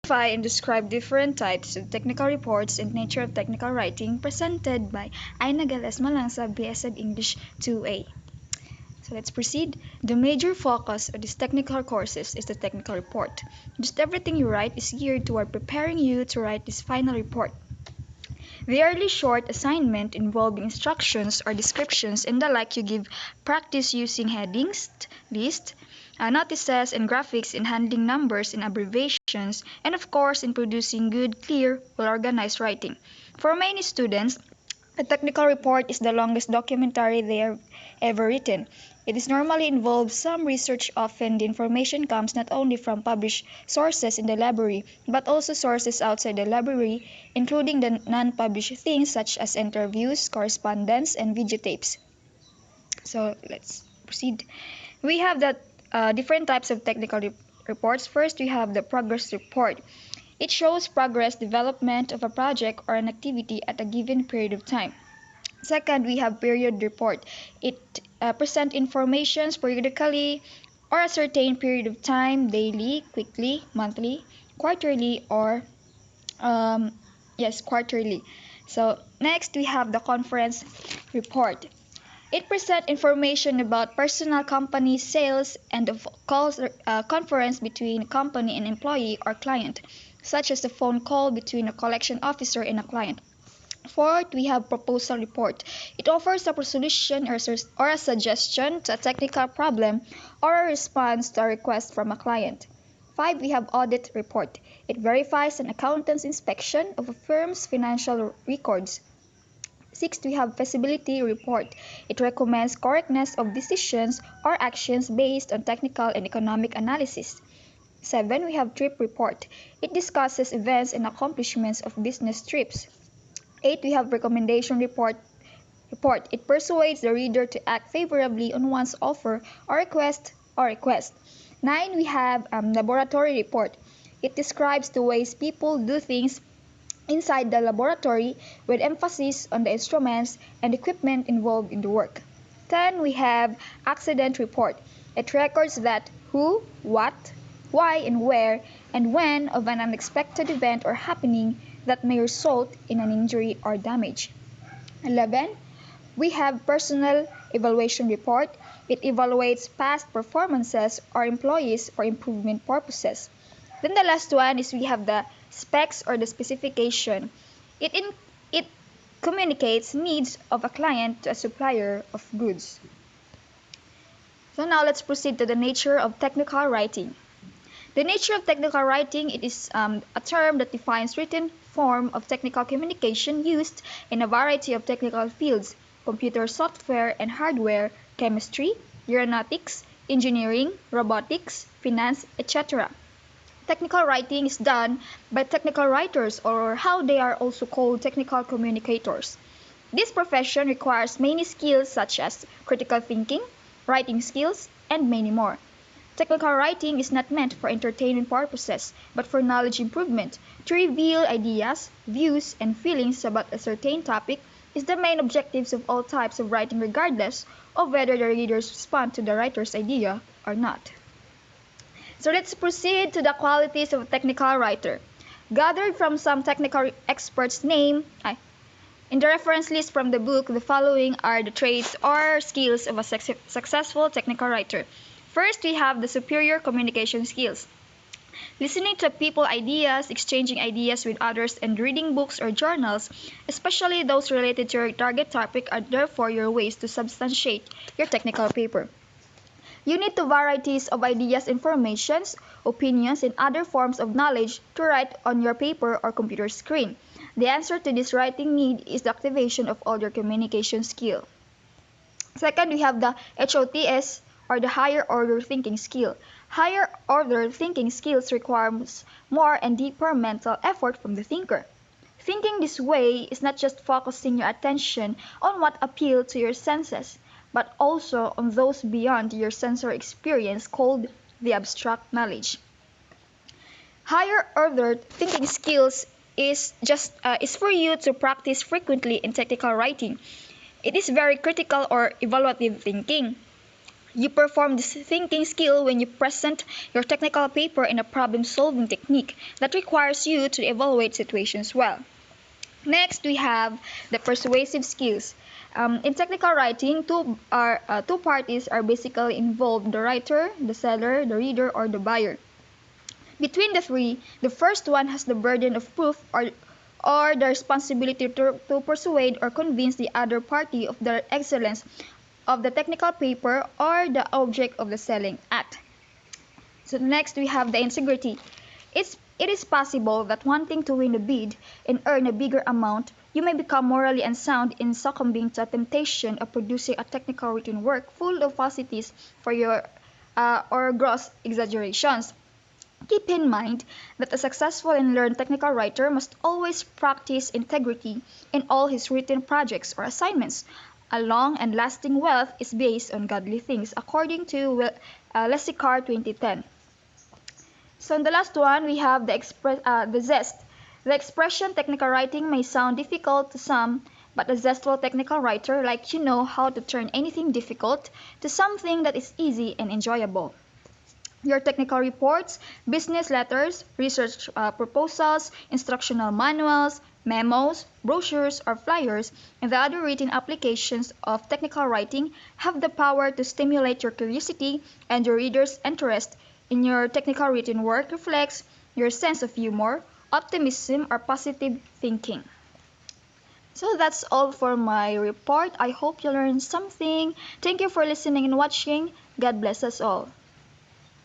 Identify and describe different types of technical reports and nature of technical writing presented by Aina Gales Malangsa, BSed English 2A. So let's proceed. The major focus of these technical courses is the technical report. Just everything you write is geared toward preparing you to write this final report. The early short assignment involving instructions or descriptions and the like you give practice using headings, lists, notices, and graphics in handling numbers and abbreviations, and of course in producing good, clear, well-organized writing. For many students, a technical report is the longest documentary they have ever written. It is normally involves some research. Often the information comes not only from published sources in the library, but also sources outside the library, including the non-published things such as interviews, correspondence, and videotapes. So let's proceed. We have the different types of technical reports. First, we have the progress report. It shows progress development of a project or an activity at a given period of time. Second, we have period report. It presents information periodically or a certain period of time, daily, weekly, monthly, quarterly, or quarterly. So next, we have the conference report. It presents information about personal company sales and of calls conference between a company and employee or client, such as a phone call between a collection officer and a client. Fourth, we have proposal report. It offers a solution or a suggestion to a technical problem or a response to a request from a client. 5. We have audit report. It verifies an accountant's inspection of a firm's financial records. 6. We have feasibility report. It recommends correctness of decisions or actions based on technical and economic analysis. 7. We have trip report. It discusses events and accomplishments of business trips. 8. We have recommendation report. It persuades the reader to act favorably on one's offer or request. 9. We have laboratory report. It describes the ways people do things inside the laboratory with emphasis on the instruments and equipment involved in the work. 10. We have accident report. It records that who, what, why, and where, and when of an unexpected event or happening that may result in an injury or damage. 11. We have personnel evaluation report. It evaluates past performances or employees for improvement purposes. Then the last one is we have the specs or the specification. It communicates needs of a client to a supplier of goods. So now let's proceed to the nature of technical writing. The nature of technical writing, it is a term that defines written form of technical communication used in a variety of technical fields: computer software and hardware, chemistry, aeronautics, engineering, robotics, finance, etc. Technical writing is done by technical writers, or how they are also called technical communicators. This profession requires many skills such as critical thinking, writing skills, and many more. Technical writing is not meant for entertainment purposes, but for knowledge improvement. To reveal ideas, views, and feelings about a certain topic is the main objectives of all types of writing, regardless of whether the readers respond to the writer's idea or not. So let's proceed to the qualities of a technical writer. Gathered from some technical experts' name, in the reference list from the book, the following are the traits or skills of a successful technical writer. First, we have the superior communication skills. Listening to people ideas, exchanging ideas with others, and reading books or journals, especially those related to your target topic, are therefore your ways to substantiate your technical paper. You need the varieties of ideas, informations, opinions, and other forms of knowledge to write on your paper or computer screen. The answer to this writing need is the activation of all your communication skill. Second, we have the HOTS, or the higher order thinking skill. Higher order thinking skills requires more and deeper mental effort from the thinker. Thinking this way is not just focusing your attention on what appeals to your senses, but also on those beyond your sensory experience, called the abstract knowledge. Higher order thinking skills is for you to practice frequently in technical writing. It is very critical or evaluative thinking. You perform this thinking skill when you present your technical paper in a problem-solving technique that requires you to evaluate situations well. Next, we have the persuasive skills. In technical writing, two parties are basically involved: the writer, the seller, the reader, or the buyer. Between the three, the first one has the burden of proof or the responsibility to persuade or convince the other party of the excellence of the technical paper or the object of the selling act. So next we have the integrity. It is possible that wanting to win a bid and earn a bigger amount, you may become morally unsound in succumbing to a temptation of producing a technical written work full of falsities for your or gross exaggerations. Keep in mind that a successful and learned technical writer must always practice integrity in all his written projects or assignments. A long and lasting wealth is based on godly things, according to Lessicar 2010. So in the last one, we have the zest. The expression technical writing may sound difficult to some, but a zestful technical writer like you know how to turn anything difficult to something that is easy and enjoyable. Your technical reports, business letters, research proposals, instructional manuals, memos, brochures, or flyers, and the other written applications of technical writing have the power to stimulate your curiosity, and your reader's interest in your technical written work reflects your sense of humor, optimism, or positive thinking. So that's all for my report. I hope you learned something. Thank you for listening and watching. God bless us all.